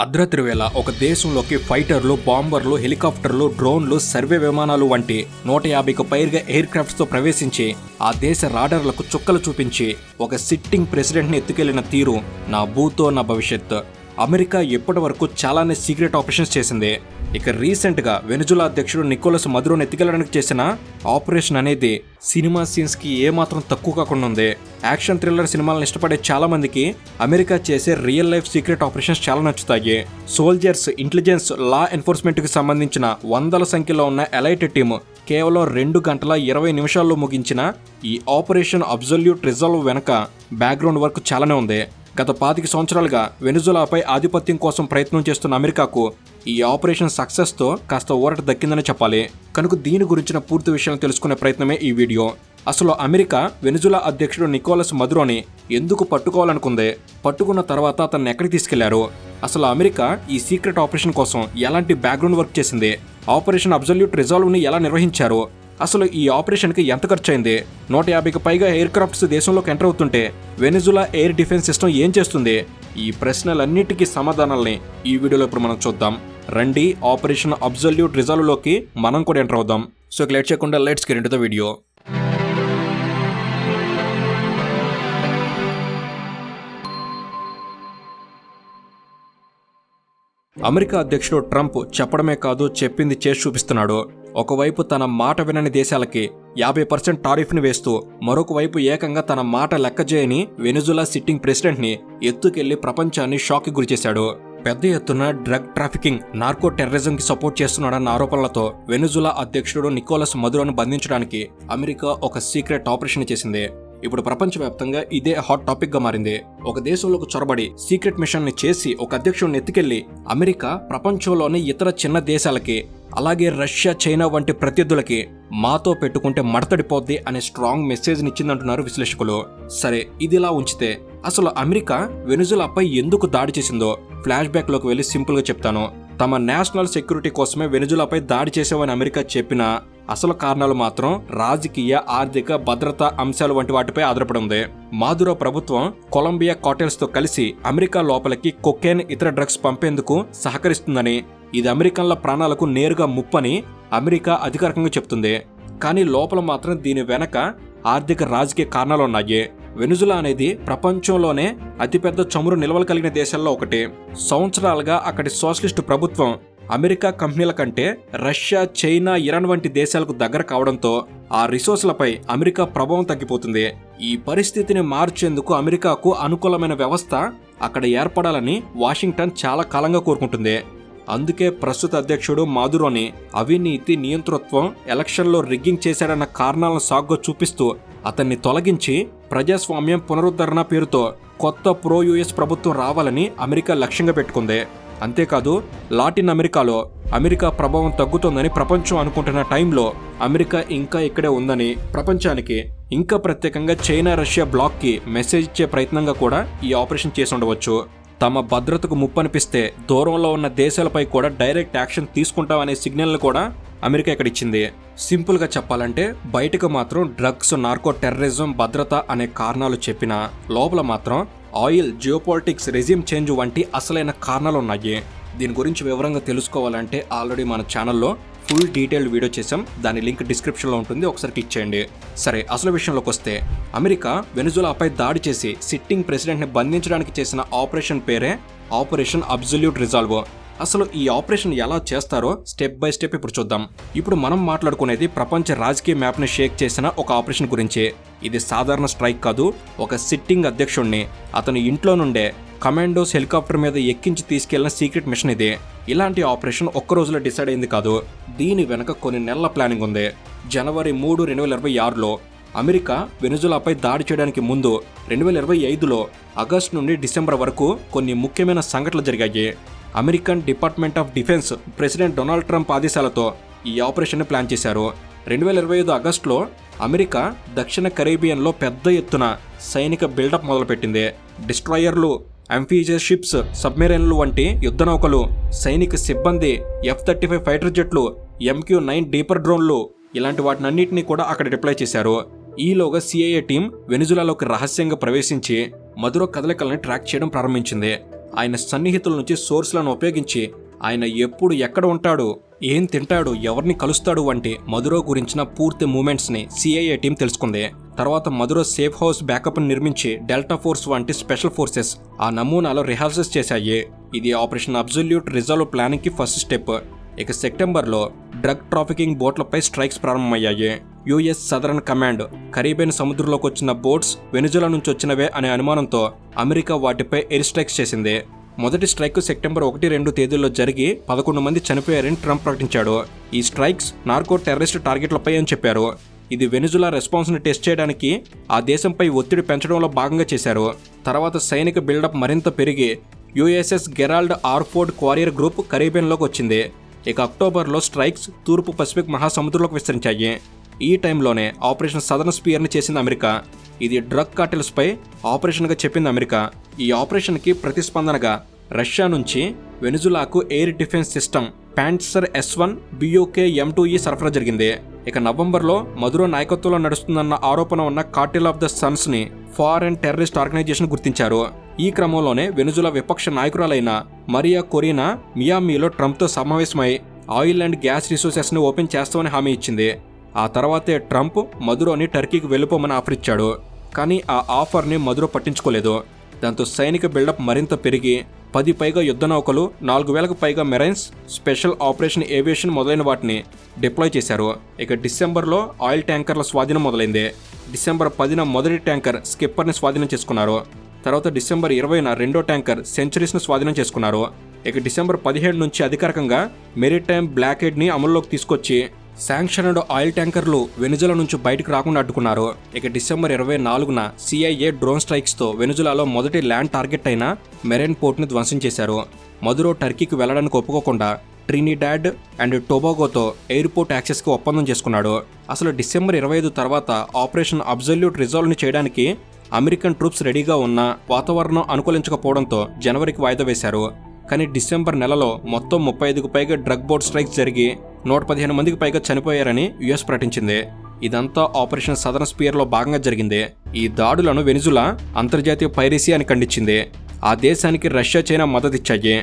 అర్ధరాత్రి వేళ ఒక దేశంలోకి ఫైటర్లు, బాంబర్లు, హెలికాప్టర్లు, డ్రోన్లు, సర్వే విమానాలు వంటి 150కు పైగా ఎయిర్ క్రాఫ్ట్స్తో ప్రవేశించి ఆ దేశ రాడర్లకు చుక్కలు చూపించి ఒక సిట్టింగ్ ప్రెసిడెంట్ని ఎత్తుకెళ్లిన తీరు నా భూతో నా భవిష్యత్. అమెరికా ఇప్పటి వరకు చాలానే సీక్రెట్ ఆపరేషన్స్ చేసింది. ఇక రీసెంట్గా వెనిజులా అధ్యక్షుడు నికోలస్ మదురోని ఎత్తుకెళ్లడానికి చేసిన ఆపరేషన్ అనేది సినిమా సీన్స్కి ఏమాత్రం తక్కువ కాకుండా ఉంది. యాక్షన్ థ్రిల్లర్ సినిమాలను ఇష్టపడే చాలా మందికి అమెరికా చేసే రియల్ లైఫ్ సీక్రెట్ ఆపరేషన్స్ చాలా నచ్చుతాయి. సోల్జర్స్, ఇంటెలిజెన్స్, లా ఎన్ఫోర్స్మెంట్కి సంబంధించిన వందల సంఖ్యలో ఉన్న ఎలైట్ టీమ్ కేవలం 2 గంటల 20 నిమిషాల్లో ముగించిన ఈ ఆపరేషన్ అబ్సల్యూట్ రిజాల్వ్ వెనక బ్యాక్గ్రౌండ్ వర్క్ చాలానే ఉంది. గత 25 సంవత్సరాలుగా వెనిజులాపై ఆధిపత్యం కోసం ప్రయత్నం చేస్తున్న అమెరికాకు ఈ ఆపరేషన్ సక్సెస్తో కాస్త ఊరట దక్కిందని చెప్పాలి. కనుక దీని గురించిన పూర్తి విషయాలను తెలుసుకునే ప్రయత్నమే ఈ వీడియో. అసలు అమెరికా వెనిజులా అధ్యక్షుడు నికోలస్ మదురోని ఎందుకు పట్టుకోవాలనుకుంది, పట్టుకున్న తర్వాత అతన్ని ఎక్కడికి తీసుకెళ్లారు, అసలు అమెరికా ఈ సీక్రెట్ ఆపరేషన్ కోసం ఎలాంటి బ్యాక్గ్రౌండ్ వర్క్ చేసింది, ఆపరేషన్ అబ్సల్యూట్ రిజాల్వ్ని ఎలా నిర్వహించారు, అసలు ఈ ఆపరేషన్కి ఎంత ఖర్చు అయింది, 150కి పైగా ఎయిర్ క్రాఫ్ట్స్ దేశంలోకి ఎంటర్ అవుతుంటే వెనిజులా ఎయిర్ డిఫెన్స్ సిస్టమ్ ఏం చేస్తుంది, ఈ ప్రశ్నలన్నిటికీ సమాధానాలని ఈ వీడియోలో ఇప్పుడు మనం చూద్దాం. రండి ఆపరేషన్ అబ్సల్యూట్ రిజాల్వ్లోకి మనం కూడా ఎంటర్ అవుదాం. సో లేట్ చేయకుండా let's get into the video. America అధ్యక్షుడు ట్రంప్ చెప్పడమే కాదు, చెప్పింది చేసి చూపిస్తున్నాడు. ఒకవైపు తన మాట వినని దేశాలకి 50% టారిఫ్ని వేస్తూ, మరొక వైపు ఏకంగా తన మాట లెక్క చేయని వెనిజులా సిట్టింగ్ ప్రెసిడెంట్ని ఎత్తుకెళ్లి ప్రపంచాన్ని షాక్కి గురిచేశాడు. పెద్ద ఎత్తున డ్రగ్ ట్రాఫికింగ్, నార్కో టెర్రరిజంకి సపోర్ట్ చేస్తున్నాడన్న ఆరోపణలతో వెనిజులా అధ్యక్షుడు నికోలస్ మదురోను బంధించడానికి అమెరికా ఒక సీక్రెట్ ఆపరేషన్ చేసింది. ఇప్పుడు ప్రపంచవ్యాప్తంగా ఇదే హాట్ టాపిక్ గా మారింది. ఒక దేశంలోకి చొరబడి సీక్రెట్ మిషన్ ని చేసి ఒక అధ్యక్షుడిని ఎత్తుకెళ్లి అమెరికా ప్రపంచంలోని ఇతర చిన్న దేశాలకి, అలాగే రష్యా, చైనా వంటి ప్రత్యర్థులకి మాతో పెట్టుకుంటే మడతడిపోద్ది అనే స్ట్రాంగ్ మెసేజ్ నిచ్చిందంటున్నారు విశ్లేషకులు. సరే, ఇదిలా ఉంచితే అసలు అమెరికా వెనిజులాపై ఎందుకు దాడి చేసిందో ఫ్లాష్ బ్యాక్ లోకి వెళ్లి సింపుల్ గా చెప్తాను. తమ నేషనల్ సెక్యూరిటీ కోసమే వెనిజులాపై దాడి చేసామని అమెరికా చెప్పినా అసలు కారణాలు మాత్రం రాజకీయ, ఆర్థిక, భద్రతా అంశాలు వంటి వాటిపై ఆధారపడి ఉంది. మాదురో ప్రభుత్వం కొలంబియా కార్టెల్స్ తో కలిసి అమెరికా లోపలికి కొకైన్, ఇతర డ్రగ్స్ పంపేందుకు సహకరిస్తుందని, ఇది అమెరికన్ల ప్రాణాలకు నేరుగా ముప్పని అమెరికా అధికారికంగా చెప్తుంది. కానీ లోపల మాత్రం దీని వెనక ఆర్థిక, రాజకీయ కారణాలున్నాయి. వెనిజులా అనేది ప్రపంచంలోనే అతిపెద్ద చమురు నిల్వలు కలిగిన దేశాల్లో ఒకటి. సంవత్సరాలుగా అక్కడి సోషలిస్టు ప్రభుత్వం అమెరికా కంపెనీల కంటే రష్యా, చైనా, ఇరాన్ వంటి దేశాలకు దగ్గర కావడంతో ఆ రిసోర్సులపై అమెరికా ప్రభావం తగ్గిపోతుంది. ఈ పరిస్థితిని మార్చేందుకు అమెరికాకు అనుకూలమైన వ్యవస్థ అక్కడ ఏర్పడాలని వాషింగ్టన్ చాలా కాలంగా కోరుకుంటుంది. అందుకే ప్రస్తుత అధ్యక్షుడు మాదురోని అవినీతి, నియంతృత్వం, ఎలక్షన్లో రిగ్గింగ్ చేశాడన్న కారణాలను సాగ్గా చూపిస్తూ అతన్ని తొలగించి ప్రజాస్వామ్యం పునరుద్ధరణ పేరుతో కొత్త ప్రో యుఎస్ ప్రభుత్వం రావాలని అమెరికా లక్ష్యంగా పెట్టుకుంది. అంతేకాదు, లాటిన్ అమెరికాలో అమెరికా ప్రభావం తగ్గుతోందని ప్రపంచం అనుకుంటున్న టైంలో అమెరికా ఇంకా ఇక్కడే ఉందని ప్రపంచానికి, ఇంకా ప్రత్యేకంగా చైనా, రష్యా బ్లాక్కి మెసేజ్ ఇచ్చే ప్రయత్నంగా కూడా ఈ ఆపరేషన్ చేసి ఉండవచ్చు. తమ భద్రతకు ముప్పనిపిస్తే దూరంలో ఉన్న దేశాలపై కూడా డైరెక్ట్ యాక్షన్ తీసుకుంటామనే సిగ్నల్ని కూడా అమెరికా ఇక్కడ ఇచ్చింది. సింపుల్ గా చెప్పాలంటే బయటకు మాత్రం డ్రగ్స్, నార్కో టెర్రరిజం, భద్రత అనే కారణాలు చెప్పినా లోపల మాత్రం ఆయిల్, జియోపాలిటిక్స్, రెజిమ్ చేంజ్ వంటి అసలైన కారణాలు ఉన్నాయి. దీని గురించి వివరంగా తెలుసుకోవాలంటే ఆల్రెడీ మన ఛానల్లో ఫుల్ డీటెయిల్డ్ వీడియో చేసాం. దాని లింక్ డిస్క్రిప్షన్లో ఉంటుంది, ఒకసారి క్లిక్ చేయండి. సరే, అసలు విషయంలోకి వస్తే అమెరికా వెనిజులాపై దాడి చేసి సిట్టింగ్ ప్రెసిడెంట్ని బంధించడానికి చేసిన ఆపరేషన్ పేరే ఆపరేషన్ అబ్సల్యూట్ రిజాల్వ్. అసలు ఈ ఆపరేషన్ ఎలా చేస్తారో స్టెప్ బై స్టెప్ ఇప్పుడు చూద్దాం. ఇప్పుడు మనం మాట్లాడుకునేది ప్రపంచ రాజకీయ మ్యాప్ని షేక్ చేసిన ఒక ఆపరేషన్ గురించి. ఇది సాధారణ స్ట్రైక్ కాదు. ఒక సిట్టింగ్ అధ్యక్షుడిని అతని ఇంట్లో నుండే కమాండోస్ హెలికాప్టర్ మీద ఎక్కించి తీసుకెళ్లిన సీక్రెట్ మిషన్ ఇది. ఇలాంటి ఆపరేషన్ ఒక్క రోజులో డిసైడ్ అయింది కాదు. దీని వెనక కొన్ని నెలల ప్లానింగ్ ఉంది. జనవరి 3, 2026లో అమెరికా వెనిజులాపై దాడి చేయడానికి ముందు 2025లో ఆగస్టు నుండి డిసెంబర్ వరకు కొన్ని ముఖ్యమైన సంఘటనలు జరిగాయి. American department of defence president Donald Trump ఆదేశాలతో ఈ ఆపరేషన్ ప్లాన్ చేశారు. 2025 ఆగస్టులో అమెరికా దక్షిణ కరేబియన్లో పెద్ద ఎత్తున సైనిక బిల్డప్ మొదలుపెట్టింది. డిస్ట్రాయర్లు, అంఫీజియస్ షిప్స్, సబ్మెరైన్లు వంటి యుద్ధ నౌకలు, సైనిక సిబ్బంది, F-35 ఫైటర్ జెట్లు, MQ-9 డీపర్ డ్రోన్లు, ఇలాంటి వాటినన్నింటినీ కూడా అక్కడ డిప్లాయ్ చేశారు. ఈలోగా CIA టీం వెనిజులాలోకి రహస్యంగా ప్రవేశించి మదురో కదలికల్ని ట్రాక్ చేయడం ప్రారంభించింది. ఆయన సన్నిహితుల నుంచి సోర్స్లను ఉపయోగించి ఆయన ఎప్పుడు ఎక్కడ ఉంటాడు, ఏం తింటాడు, ఎవరిని కలుస్తాడు వంటి మధురో గురించిన పూర్తి మూమెంట్స్ని CIA టీం తెలుసుకుంది. తర్వాత మధురో సేఫ్ హౌస్ బ్యాకప్ని నిర్మించి డెల్టా ఫోర్స్ వంటి స్పెషల్ ఫోర్సెస్ ఆ నమూనాలో రిహార్సల్స్ చేశాయి. ఇది ఆపరేషన్ అబ్సల్యూట్ రిజాల్వ్ ప్లానింగ్కి ఫస్ట్ స్టెప్. ఇక సెప్టెంబర్లో డ్రగ్ ట్రాఫికింగ్ బోట్లపై స్ట్రైక్స్ ప్రారంభమయ్యాయి. US సదరన్ కమాండ్ కరీబియన్ సముద్రంలోకి వచ్చిన బోట్స్ వెనిజులా నుంచి వచ్చినవే అనే అనుమానంతో అమెరికా వాటిపై ఎయిర్ స్ట్రైక్స్ చేసింది. మొదటి స్ట్రైక్ సెప్టెంబర్ 1-2 తేదీల్లో జరిగి 11 మంది చనిపోయారని ట్రంప్ ప్రకటించాడు. ఈ స్ట్రైక్స్ నార్కో టెర్రరిస్ట్ టార్గెట్లపై అని చెప్పారు. ఇది వెనిజులా రెస్పాన్స్ని టెస్ట్ చేయడానికి ఆ దేశంపై ఒత్తిడి పెంచడంలో భాగంగా చేశారు. తర్వాత సైనిక బిల్డప్ మరింత పెరిగి USS Gerald R Ford carrier group కరీబియన్లోకి వచ్చింది. ఇక అక్టోబర్లో స్ట్రైక్స్ తూర్పు పసిఫిక్ మహాసముద్రంలోకి విస్తరించాయి. ఈ టైంలోనే ఆపరేషన్ సదర్న్ స్పియర్ని చేసింది అమెరికా. ఇది డ్రగ్ కార్టెల్స్పై ఆపరేషన్గా చెప్పింది అమెరికా. ఈ ఆపరేషన్కి ప్రతిస్పందనగా రష్యా నుంచి వెనిజులాకు air defence system Pantsir S-1 BUK M-2E సరఫరా జరిగింది. ఇక నవంబర్లో మధురో నాయకత్వంలో నడుస్తుందన్న ఆరోపణ ఉన్న కార్టెల్ ఆఫ్ ద సన్స్ని ఫారెన్ టెర్రరిస్ట్ ఆర్గనైజేషన్ గుర్తించారు. ఈ క్రమంలోనే వెనిజులా విపక్ష నాయకురాలైన మరియా కొరీనా మియామీలో ట్రంప్తో సమావేశమై ఆయిల్ అండ్ గ్యాస్ రిసోర్సెస్ని ఓపెన్ చేస్తామని హామీ ఇచ్చింది. ఆ తర్వాతే ట్రంప్ మధురోని టర్కీకి వెళ్ళిపోమని ఆఫర్ ఇచ్చాడు. కానీ ఆ ఆఫర్ని మధురో పట్టించుకోలేదు. దాంతో సైనిక బిల్డప్ మరింత పెరిగి 10 పైగా యుద్ధ నౌకలు, 4000కు పైగా మెరైన్స్, స్పెషల్ ఆపరేషన్ ఏవియేషన్ మొదలైన వాటిని డిప్లాయ్ చేశారు. ఇక డిసెంబర్లో ఆయిల్ ట్యాంకర్ల స్వాధీనం మొదలైంది. డిసెంబర్ 10న మొదటి ట్యాంకర్ స్కిప్పర్ని స్వాధీనం చేసుకున్నారు. తర్వాత డిసెంబర్ 20న రెండో ట్యాంకర్ సెంచరీస్ను స్వాధీనం చేసుకున్నారు. ఇక డిసెంబర్ 17 నుంచి అధికారికంగా మెరిటైమ్ బ్లాకేడ్ని అమల్లోకి తీసుకొచ్చి శాంక్షన్డ్ ఆయిల్ ట్యాంకర్లు వెనిజులా నుంచి బయటకు రాకుండా అడ్డుకున్నారు. ఇక డిసెంబర్ 24న CIA డ్రోన్ స్ట్రైక్స్తో వెనిజులాలో మొదటి ల్యాండ్ టార్గెట్ అయిన మెరైన్ పోర్ట్ని ధ్వంసం చేశారు. మధురో టర్కీకి వెళ్లడానికి ఒప్పుకోకుండా ట్రినిడాడ్ అండ్ టొబాగోతో ఎయిర్పోర్ట్ యాక్సెస్కి ఒప్పందం చేసుకున్నాడు. అసలు డిసెంబర్ 25 తర్వాత ఆపరేషన్ అబ్సల్యూట్ రిజాల్వ్ని చేయడానికి అమెరికన్ ట్రూప్స్ రెడీగా ఉన్న వాతావరణం అనుకూలించకపోవడంతో జనవరికి వాయిదా వేశారు. కానీ డిసెంబర్ నెలలో మొత్తం 35కు పైగా డ్రగ్ బోట్ స్ట్రైక్స్ జరిగి 115 మందికి పైగా చనిపోయారని US ప్రకటించింది. ఇదంతా ఆపరేషన్ సదర్న్ స్పియర్లో భాగంగా జరిగింది. ఈ దాడులను వెనిజులా అంతర్జాతీయ పైరసీ అని ఖండించింది. ఆ దేశానికి రష్యా, చైనా మద్దతిచ్చాయి.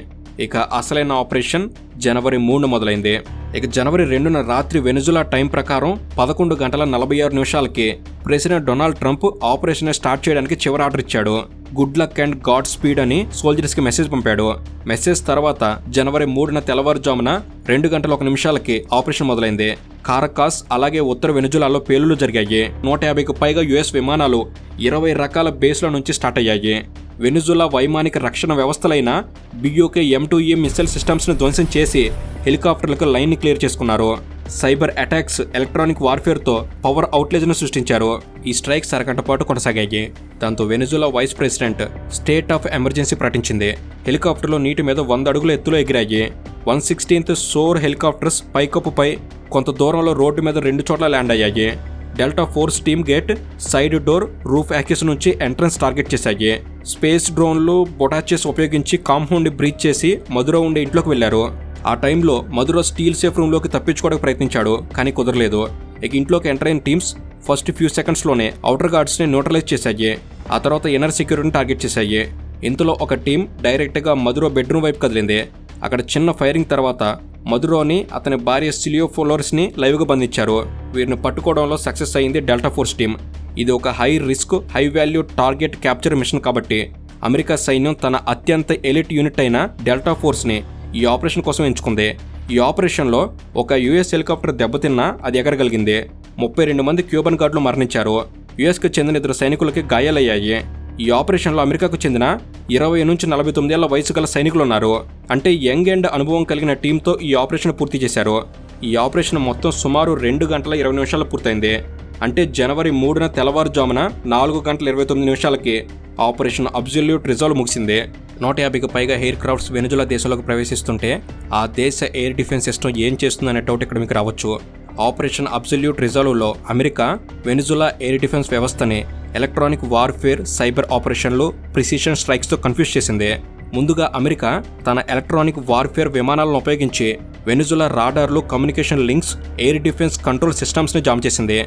ఇక అసలైన ఆపరేషన్ జనవరి 3 మొదలైంది. ఇక జనవరి 2న రాత్రి వెనిజులా టైం ప్రకారం 11:46 president Donald Trump operation start చేయడానికి చివరి ఆర్డర్ ఇచ్చాడు. Good luck and God speed అని సోల్జర్స్కి మెసేజ్ పంపాడు. మెసేజ్ తర్వాత జనవరి 3న తెల్లవారుజామున 2:01 ఆపరేషన్ మొదలైంది. కారకాస్ అలాగే ఉత్తర వెనిజులాలో పేలుళ్లు జరిగాయి. 150కు పైగా US విమానాలు 20 రకాల బేస్ల నుంచి స్టార్ట్ అయ్యాయి. వెనిజులా వైమానిక రక్షణ వ్యవస్థలైన BUK M-2E మిసైల్ సిస్టమ్స్ను ధ్వంసం చేసి హెలికాప్టర్లకు లైన్ని క్లియర్ చేసుకున్నారు. సైబర్ అటాక్స్, ఎలక్ట్రానిక్ వార్ఫేర్తో పవర్ అవుట్లేజ్ను సృష్టించారు. ఈ స్ట్రైక్స్ అరగంట పాటు కొనసాగాయి. దాంతో Venezuela vice president state of emergency ప్రకటించింది. హెలికాప్టర్లు నీటి మీద 100 అడుగుల ఎత్తులో ఎగిరాయి. 116th సోర్ హెలికాప్టర్స్ పైకప్పుపై కొంత దూరంలో రోడ్డు మీద 2 చోట్ల ల్యాండ్ అయ్యాయి. Delta force team gate, side door, roof access నుంచి ఎంట్రన్స్ టార్గెట్ చేశాయి. స్పేస్ డ్రోన్లు, బొటాచెస్ ఉపయోగించి కాంపౌండ్ని బ్రీచ్ చేసి మధురో ఉండే ఇంట్లోకి వెళ్లారు. ఆ టైంలో మధురో స్టీల్ సేఫ్ రూమ్లోకి తప్పించుకోవడానికి ప్రయత్నించాడు, కానీ కుదరలేదు. ఇక ఇంట్లోకి ఎంటర్ అయిన టీమ్స్ ఫస్ట్ ఫ్యూ సెకండ్స్లోనే అవుటర్ గార్డ్స్ని న్యూట్రలైజ్ చేశాయి. ఆ తర్వాత ఇన్నర్ సెక్యూరిటీని టార్గెట్ చేశాయి. ఇంతలో ఒక టీం డైరెక్ట్గా మధురో బెడ్రూమ్ వైపు కదిలింది. అక్కడ చిన్న ఫైరింగ్ తర్వాత మధురోని, అతని భార్య సిలియో ఫ్లోరెన్స్ని లైవ్గా బంధించారు. వీరిని పట్టుకోవడంలో సక్సెస్ అయింది డెల్టా ఫోర్స్ టీం. ఇది ఒక high risk, high value target capture mission కాబట్టి అమెరికా సైన్యం తన అత్యంత ఎలిట్ యూనిట్ అయిన డెల్టా ఫోర్స్ని ఈ ఆపరేషన్ కోసం ఎంచుకుంది. ఈ ఆపరేషన్లో ఒక US హెలికాప్టర్ దెబ్బతిన్నా అది ఎగరగలిగింది. 32 మంది క్యూబన్ గార్డులు మరణించారు. USకు చెందిన 2 సైనికులకి గాయాలయ్యాయి. ఈ ఆపరేషన్లో అమెరికాకు చెందిన 20 నుంచి 49 ఏళ్ల వయసు గల సైనికులు ఉన్నారు. అంటే యంగ్ అండ్ అనుభవం కలిగిన టీంతో ఈ ఆపరేషన్ పూర్తి చేశారు. ఈ ఆపరేషన్ మొత్తం సుమారు 2:20 పూర్తయింది. అంటే జనవరి 3న తెల్లవారుజామున 4:29 ఆపరేషన్ అబ్సల్యూట్ రిజాల్వ్ ముగిసింది. 150కు పైగా ఎయిర్ క్రాఫ్ట్స్ వెనిజులా దేశంలోకి ప్రవేశిస్తుంటే ఆ దేశ ఎయిర్ డిఫెన్స్ సిస్టమ్ ఏం చేస్తుందనే డౌట్ ఇక్కడ మీకు రావచ్చు. ఆపరేషన్ అబ్సల్యూట్ రిజాల్వ్లో అమెరికా వెనిజులా ఎయిర్ డిఫెన్స్ వ్యవస్థని ఎలక్ట్రానిక్ వార్ఫేర్, సైబర్ ఆపరేషన్లు, ప్రిసిషన్ స్ట్రైక్స్తో కన్ఫ్యూజ్ చేసింది. ముందుగా అమెరికా తన ఎలక్ట్రానిక్ వార్ఫేర్ విమానాలను ఉపయోగించి వెనిజులా రాడార్లు, communication links, air defence control సిస్టమ్స్ని జామ్ చేసింది.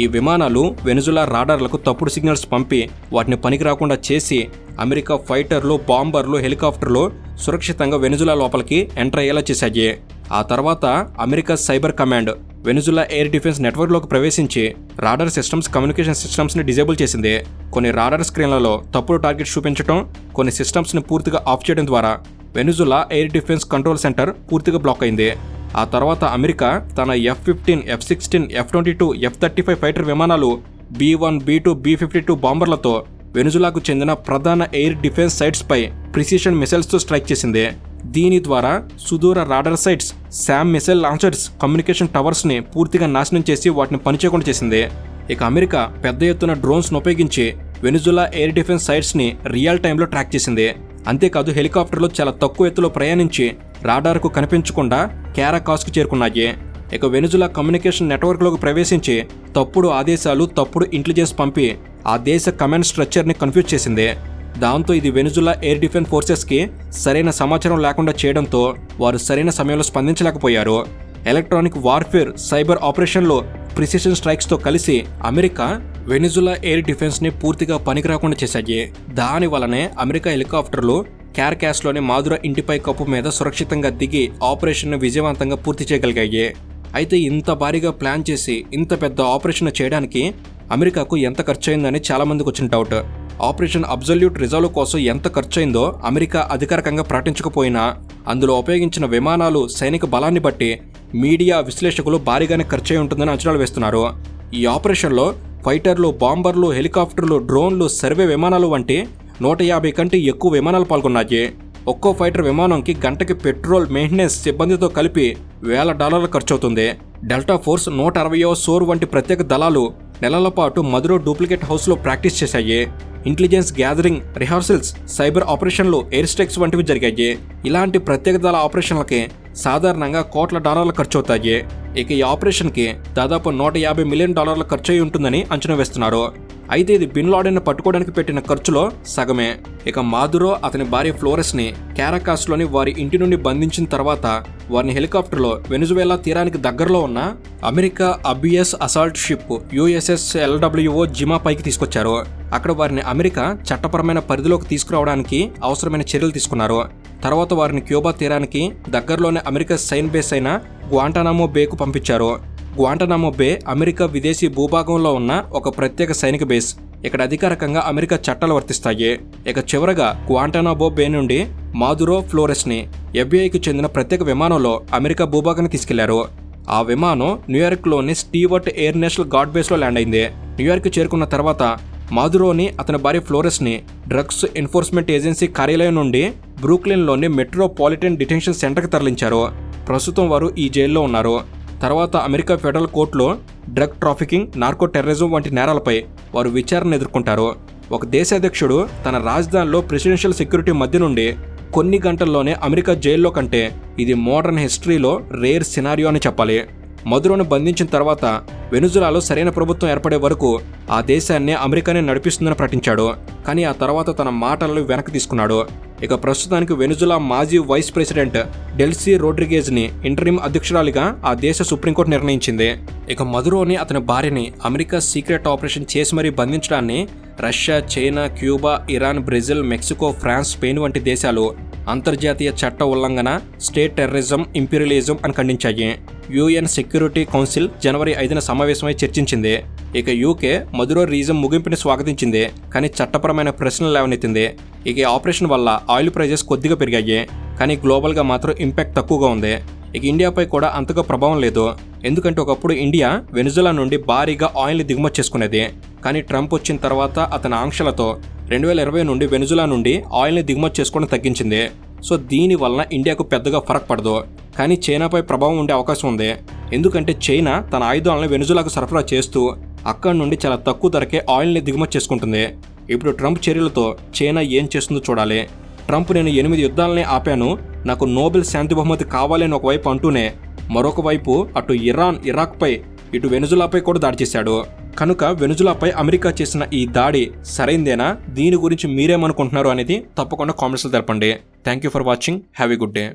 ఈ విమానాలు వెనిజులా రాడార్లకు తప్పుడు సిగ్నల్స్ పంపి వాటిని పనికి రాకుండా చేసి అమెరికా ఫైటర్లు, బాంబర్లు, హెలికాప్టర్లు సురక్షితంగా వెనిజులా లోపలికి ఎంటర్ అయ్యేలా చేశాయి. ఆ తర్వాత America cyber command Venezuela air defence నెట్వర్క్లోకి ప్రవేశించి రాడార్ సిస్టమ్స్, కమ్యూనికేషన్ సిస్టమ్స్ని డిజేబుల్ చేసింది. కొన్ని రాడార్ స్క్రీన్లలో తప్పుడు టార్గెట్స్ చూపించడం, కొన్ని సిస్టమ్స్ని పూర్తిగా ఆఫ్ చేయడం ద్వారా Venezuela air defence control centre పూర్తిగా బ్లాక్ అయింది. ఆ తర్వాత అమెరికా తన F-15, F-16, F-22, F-35 fighter విమానాలు, B-1, B-2, B-52 బాంబర్లతో వెనిజులాకు చెందిన ప్రధాన ఎయిర్ డిఫెన్స్ సైట్స్పై ప్రిసిషన్ మిసైల్స్తో స్ట్రైక్ చేసింది. దీని ద్వారా సుదూర radar sites, SAM missile launchers, communication టవర్స్ని పూర్తిగా నాశనం చేసి వాటిని పనిచేయకుండా చేసింది. ఇక అమెరికా పెద్ద ఎత్తున డ్రోన్స్ను ఉపయోగించి వెనిజులా ఎయిర్ డిఫెన్స్ సైట్స్ని రియల్ టైంలో ట్రాక్ చేసింది. అంతేకాదు హెలికాప్టర్లు చాలా తక్కువ ఎత్తులో ప్రయాణించి రాడార్కు కనిపించకుండా క్యారాకాస్కు చేరుకున్నాయి. ఇక వెనిజులా కమ్యూనికేషన్ నెట్వర్క్లోకి ప్రవేశించి తప్పుడు ఆదేశాలు, తప్పుడు ఇంటెలిజెన్స్ పంపి ఆ దేశ కమాండ్ స్ట్రక్చర్ని కన్ఫ్యూజ్ చేసింది. దాంతో ఇది వెనిజులా ఎయిర్ డిఫెన్స్ ఫోర్సెస్కి సరైన సమాచారం లేకుండా చేయడంతో వారు సరైన సమయంలో స్పందించలేకపోయారు. ఎలక్ట్రానిక్ వార్ఫేర్, సైబర్ ఆపరేషన్లో ప్రిసిషన్ స్ట్రైక్స్తో కలిసి అమెరికా వెనిజులా ఎయిర్ డిఫెన్స్ని పూర్తిగా పనికిరాకుండా చేశాయి. దాని వలనే అమెరికా హెలికాప్టర్లు క్యారకాస్లోని మాదుర ఇంటిపై కప్పు మీద సురక్షితంగా దిగి ఆపరేషన్ను విజయవంతంగా పూర్తి చేయగలిగాయి. అయితే ఇంత భారీగా ప్లాన్ చేసి ఇంత పెద్ద ఆపరేషన్ చేయడానికి అమెరికాకు ఎంత ఖర్చయిందని చాలామందికి వచ్చిన డౌట్. ఆపరేషన్ అబ్జల్యూట్ రిజర్వ్ కోసం ఎంత ఖర్చయిందో అమెరికా అధికారికంగా ప్రకటించకపోయినా అందులో ఉపయోగించిన విమానాలు, సైనిక బలాన్ని బట్టి మీడియా విశ్లేషకులు భారీగానే ఖర్చయి ఉంటుందని అంచనాలు వేస్తున్నారు. ఈ ఆపరేషన్లో ఫైటర్లు, బాంబర్లు, హెలికాప్టర్లు, డ్రోన్లు, సర్వే విమానాలు వంటి 150 కంటే ఎక్కువ విమానాలు పాల్గొన్నాయి. ఒక్కో ఫైటర్ విమానంకి గంటకి పెట్రోల్, మెయింటెనెన్స్ సిబ్బందితో కలిపి $1,000 ఖర్చవుతుంది. డెల్టా ఫోర్స్, 160వ సోర్ వంటి ప్రత్యేక దళాలు నెలల పాటు మధురో డూప్లికేట్ హౌస్లో ప్రాక్టీస్ చేశాయి. ఇంటెలిజెన్స్ గ్యాదరింగ్, రిహార్సల్స్, సైబర్ ఆపరేషన్లు, ఎయిర్ స్ట్రైక్స్ వంటివి జరిగాయి. ఇలాంటి ప్రత్యేక దళ ఆపరేషన్లకి సాధారణంగా $1,00,00,000 ఖర్చవుతాయి. ఇక ఈ ఆపరేషన్కి దాదాపు $150 మిలియన్ ఖర్చయి ఉంటుందని అంచనా వేస్తున్నారు. అయితే ఇది బిన్ లాడెన్ను పట్టుకోవడానికి పెట్టిన ఖర్చులో సగమే. ఇక మాదురో, అతని భార్య ఫ్లోరెస్ని క్యారకాస్లోని వారి ఇంటి నుండి బంధించిన తర్వాత వారిని హెలికాప్టర్లో వెనిజువేలా తీరానికి దగ్గరలో ఉన్న America amphibious assault ship USS LWO Jima పైకి తీసుకొచ్చారు. అక్కడ వారిని అమెరికా చట్టపరమైన పరిధిలోకి తీసుకురావడానికి అవసరమైన చర్యలు తీసుకున్నారు. తర్వాత వారిని క్యూబా తీరానికి దగ్గరలోనే అమెరికా సైన్ బేస్ అయిన గ్వాంటానామో బేకు పంపించారు. గ్వాంటానామో బే అమెరికా విదేశీ భూభాగంలో ఉన్న ఒక ప్రత్యేక సైనిక బేస్. ఇక్కడ అధికారికంగా అమెరికా చట్టాలు వర్తిస్తాయి. ఇక చివరగా గ్వాంటానామో బే నుండి మాదురో, ఫ్లోరెస్ని FBIకి చెందిన ప్రత్యేక విమానంలో అమెరికా భూభాగానికి తీసుకెళ్లారు. ఆ విమానం న్యూయార్క్లోని స్టీవర్ట్ ఎయిర్ నేషనల్ గార్డ్ బేస్లో ల్యాండ్ అయింది. న్యూయార్క్ చేరుకున్న తర్వాత మాదురోని, అతని భార్య ఫ్లోరెస్ని డ్రగ్స్ ఎన్ఫోర్స్మెంట్ ఏజెన్సీ కార్యాలయం నుండి బ్రూక్లిన్లోని మెట్రోపాలిటన్ డిటెన్షన్ సెంటర్కి తరలించారు. ప్రస్తుతం వారు ఈ జైల్లో ఉన్నారు. తర్వాత అమెరికా ఫెడరల్ కోర్టులో డ్రగ్ ట్రాఫికింగ్, నార్కో టెర్రరిజం వంటి నేరాలపై వారు విచారణ ఎదుర్కొంటారు. ఒక దేశాధ్యక్షుడు తన రాజధానిలో ప్రెసిడెన్షియల్ సెక్యూరిటీ మధ్య నుండి కొన్ని గంటల్లోనే అమెరికా జైల్లో కంటే ఇది మోడర్న్ హిస్టరీలో రేర్ సినారియో అని చెప్పాలి. మదురోను బంధించిన తర్వాత వెనిజులాలో సరైన ప్రభుత్వం ఏర్పడే వరకు ఆ దేశాన్ని అమెరికానే నడిపిస్తుందని ప్రకటించాడు. కానీ ఆ తర్వాత తన మాటలను వెనక్కి తీసుకున్నాడు. ఇక ప్రస్తుతానికి వెనిజులా మాజీ వైస్ ప్రెసిడెంట్ డెల్సీ రోడ్రిగేజ్ని ఇంటరిమ్ అధ్యక్షురాలిగా ఆ దేశ సుప్రీంకోర్టు నిర్ణయించింది. ఇక మదురోని, అతని భార్యని అమెరికా సీక్రెట్ ఆపరేషన్ చేసి మరీ బంధించడాన్ని Russia, China, Cuba, Iran, Brazil, Mexico, France, Spain వంటి దేశాలు అంతర్జాతీయ చట్ట ఉల్లంఘన, స్టేట్ టెర్రరిజం, ఇంపీరియలిజం అని ఖండించాయి. UN సెక్యూరిటీ కౌన్సిల్ జనవరి 5న సమావేశమై చర్చించింది. ఇక UK మదురో రీజం ముగింపుని స్వాగతించింది, కానీ చట్టపరమైన ప్రశ్నలు లేవనెత్తింది. ఇక ఈ ఆపరేషన్ వల్ల ఆయిల్ ప్రైజెస్ కొద్దిగా పెరిగాయి, కానీ గ్లోబల్గా మాత్రం ఇంపాక్ట్ తక్కువగా ఉంది. ఇక ఇండియాపై కూడా అంతగా ప్రభావం లేదు. ఎందుకంటే ఒకప్పుడు ఇండియా వెనిజులా నుండి భారీగా ఆయిల్ని దిగుమతి చేసుకునేది. కానీ ట్రంప్ వచ్చిన తర్వాత అతని ఆంక్షలతో 2020 నుండి వెనిజులా నుండి ఆయిల్ని దిగుమతి చేసుకోవడం తగ్గించింది. సో దీని వలన ఇండియాకు పెద్దగా ఫరక్ పడదు. కానీ చైనాపై ప్రభావం ఉండే అవకాశం ఉంది. ఎందుకంటే చైనా తన ఆయుధాలను వెనిజులాకు సరఫరా చేస్తూ అక్కడి నుండి చాలా తక్కువ ధరకే ఆయిల్ని దిగుమతి చేసుకుంటుంది. ఇప్పుడు ట్రంప్ చర్యలతో చైనా ఏం చేస్తుందో చూడాలి. ట్రంప్ నేను 8 యుద్ధాలని ఆపాను, నాకు నోబెల్ శాంతి బహుమతి కావాలి అని ఒకవైపు అంటూనే మరొక వైపు అటు ఇరాన్, ఇరాక్పై, ఇటు వెనిజులాపై కూడా దాడి చేశాడు. కనుక వెనిజులాపై అమెరికా చేసిన ఈ దాడి సరైందేనా? దీని గురించి మీరేమనుకుంటున్నారు అనేది తప్పకుండా కామెంట్స్లో తెలపండి. Thank you for watching. Have a good day.